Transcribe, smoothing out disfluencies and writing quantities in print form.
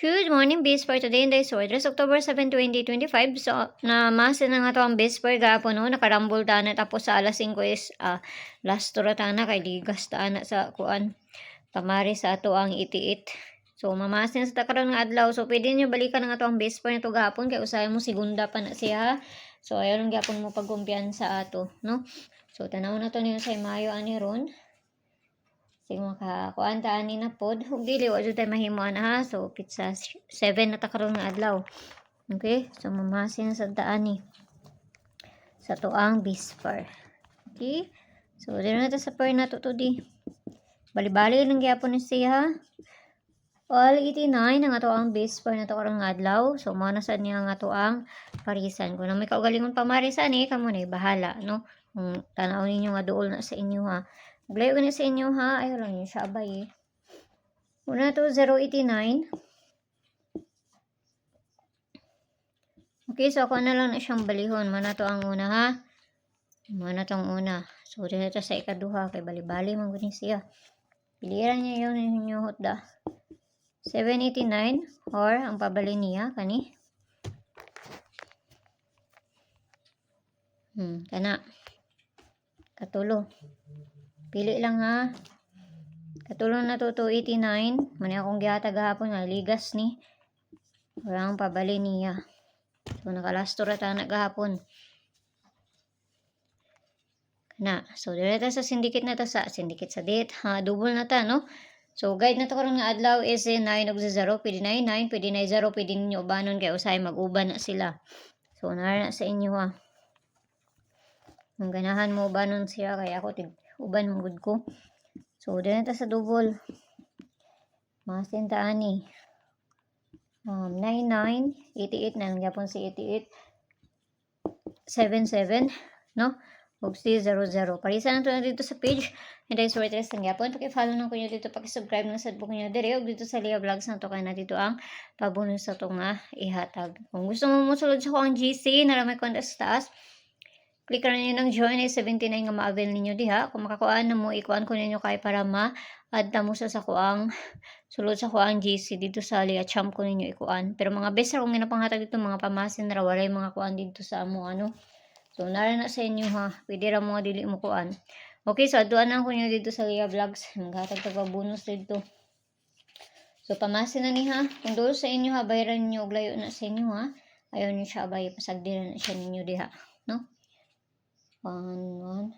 Good morning, Base for today in the orders, October 7, 2025. So, na mas na nga to ang Base for gapon no, nakarambol ta na tapos sa alas 5 is last tura ta na kay ligas ta na sa kuan. Pamari sa ato ang itiit. So, mamasin sa takaron nga adlaw. So, pwede nyo balikan nga to ang Base for nito gapon kay usay mo segunda pa na siya. So, ayon ang gapon mo pagkumpiyansa ato, no? So, tanaw na to niyo sa Mayo ani ron. Sige makakuan ta ani na pod ug dili wa jud tay mahimuan ha. So pizza 7 na ta karon nga adlaw. Okay? So mamasin sa taani sa tuang bispar. Okay? So dili na ta sa per na to di. Bali-bali lang gyapon ni siya. All 89 ang ato ang bispar na to karon nga adlaw. So mao na sad niya nga ato ang parisan. Kung may kaugalingon pamarisan kamo na bahala, no? Kung tanaw ninyo nga duol na sa inyo ha. Maglayo ka na sa inyo ha. Ayaw lang yun siya abay Una to 089. Okay, so ako na lang na siyang balihon. Mana to ang una ha. Mana to ang una. So dito to sa ikaduha. Kay bali-bali man guni siya. Piliran niya yun ninyo hotda. 789 or ang pabali niya kani. Kana. Katulo. Pili lang ha. Katulong na to 289. Mani akong gihatag gahapon nga ligas ni. Walang pabali niya. So nakalastor ta na gahapon. Kana. So dito sa syndicate na to sa syndicate sa date. Ha, double na ta no. So guide na to karon nga adlaw is 9 og 0. Pwede na 9, pwede na 0, pwede ninyo ubanon kay usay mag-uban na sila. So nara na sa inyo ha. Ang ganahan mo ubanon siya kay ako uban mo gud ko. So, dito sa double. Masin ta ani. 99, 88 na lang yapon si 88. 77, no? Ug si 00. Parisa na to na dito sa page. And guys, sorry tres lang yapon. Paki-follow na ko nyo dito, paki-subscribe na sa book nyo dire. Ug dito sa Leah Vlogs na to kay na dito ang pabonus sa to nga ihatag. Kung gusto mo musulod sa ko ang GC na may konta sa taas, click na ninyo ng join ay 79 nga ma-avail ninyo diha. Kung makakuan na mo, ikuan ko ninyo kay para ma-add na mo sa kuang sulod sa kuang GC dito sa Leah Champ ko ninyo ikuan. Pero mga best ra kung ginapanghatag dito mga pamasin ra walay mga kuan dito sa amo ano. So nara na sa inyo ha. Pwede ra mga dili mo kuan. Okay, so aduan na ko ninyo dito sa Leah Vlogs. Maghatag ta bonus dito. So pamasin na ni ha. Kung duol sa inyo ha, bayaran niyo og layo na sa inyo ha. Ayaw niyo siya abay pasagdiran na siya ninyo diha, no? 1, 1.